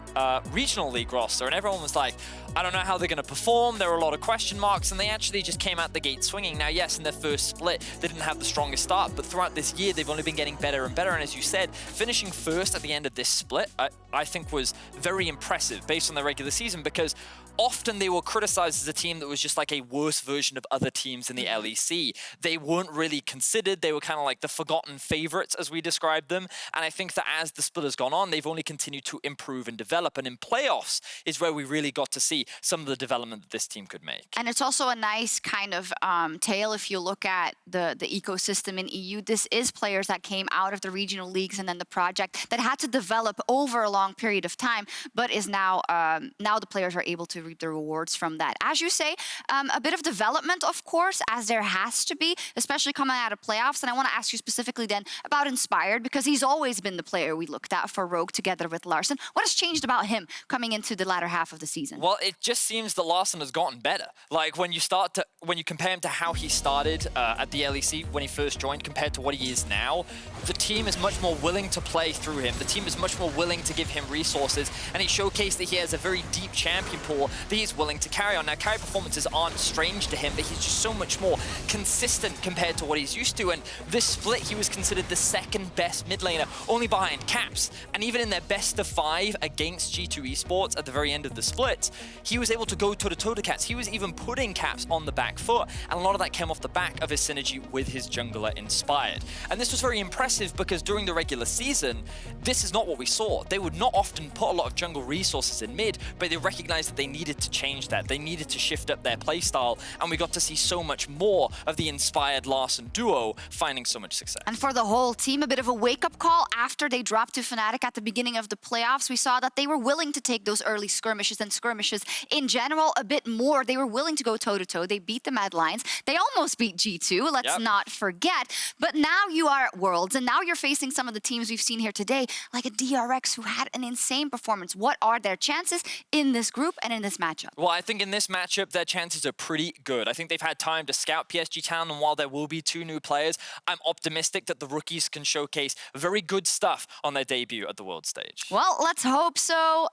regional league roster, and everyone was like, I don't know how they're going to perform. There were a lot of question marks, and they actually just came out the gate swinging. Now, yes, in their first split, they didn't have the strongest start, but throughout this year, they've only been getting better and better. And as you said, finishing first at the end of this split, I think was very impressive based on their regular season, because often they were criticized as a team that was just like a worse version of other teams in the LEC. They weren't really considered. They were kind of like the forgotten favorites, as we described them. And I think that as the split has gone on, they've only continued to improve and develop. And in playoffs is where we really got to see some of the development that this team could make. And it's also a nice kind of tale if you look at the ecosystem in EU. This is players that came out of the regional leagues and then the project that had to develop over a long period of time, but is now the players are able to reap the rewards from that. As you say, a bit of development, of course, as there has to be, especially coming out of playoffs. And I want to ask you specifically then about Inspired, because he's always been the player we looked at for Rogue together with Larson. What has changed about him coming into the latter half of the season? Well, it just seems that Larson has gotten better. Like when you compare him to how he started at the LEC when he first joined compared to what he is now, the team is much more willing to play through him. The team is much more willing to give him resources, and he showcased that he has a very deep champion pool that he's willing to carry on. Now, carry performances aren't strange to him, but he's just so much more consistent compared to what he's used to. And this split, he was considered the second best mid laner, only behind Caps. And even in their best of 5 against G2 Esports at the very end of the split, he was able to go toe-to-toe to Caps. He was even putting Caps on the back foot, and a lot of that came off the back of his synergy with his jungler Inspired. And this was very impressive because during the regular season, this is not what we saw. They would not often put a lot of jungle resources in mid, but they recognized that they needed to change that. They needed to shift up their playstyle, and we got to see see so much more of the inspired Larssen duo finding so much success. And for the whole team, a bit of a wake-up call after they dropped to Fnatic at the beginning of the playoffs. We saw that they were willing to take those early skirmishes and skirmishes in general a bit more. They were willing to go toe-to-toe. They beat the Mad Lions. They almost beat G2, let's not forget. But now you are at Worlds, and now you're facing some of the teams we've seen here today, like a DRX who had an insane performance. What are their chances in this group and in this matchup? Well, I think in this matchup, their chances are pretty good. I think they've had time to scout PSG Town, and while there will be 2 new players, I'm optimistic that the rookies can showcase very good stuff on their debut at the world stage. Well, let's hope so.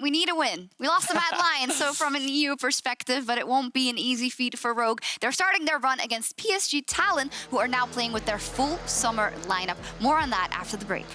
We need a win. We lost the Mad Lions, so from an EU perspective, but it won't be an easy feat for Rogue. They're starting their run against PSG Talon, who are now playing with their full summer lineup. More on that after the break.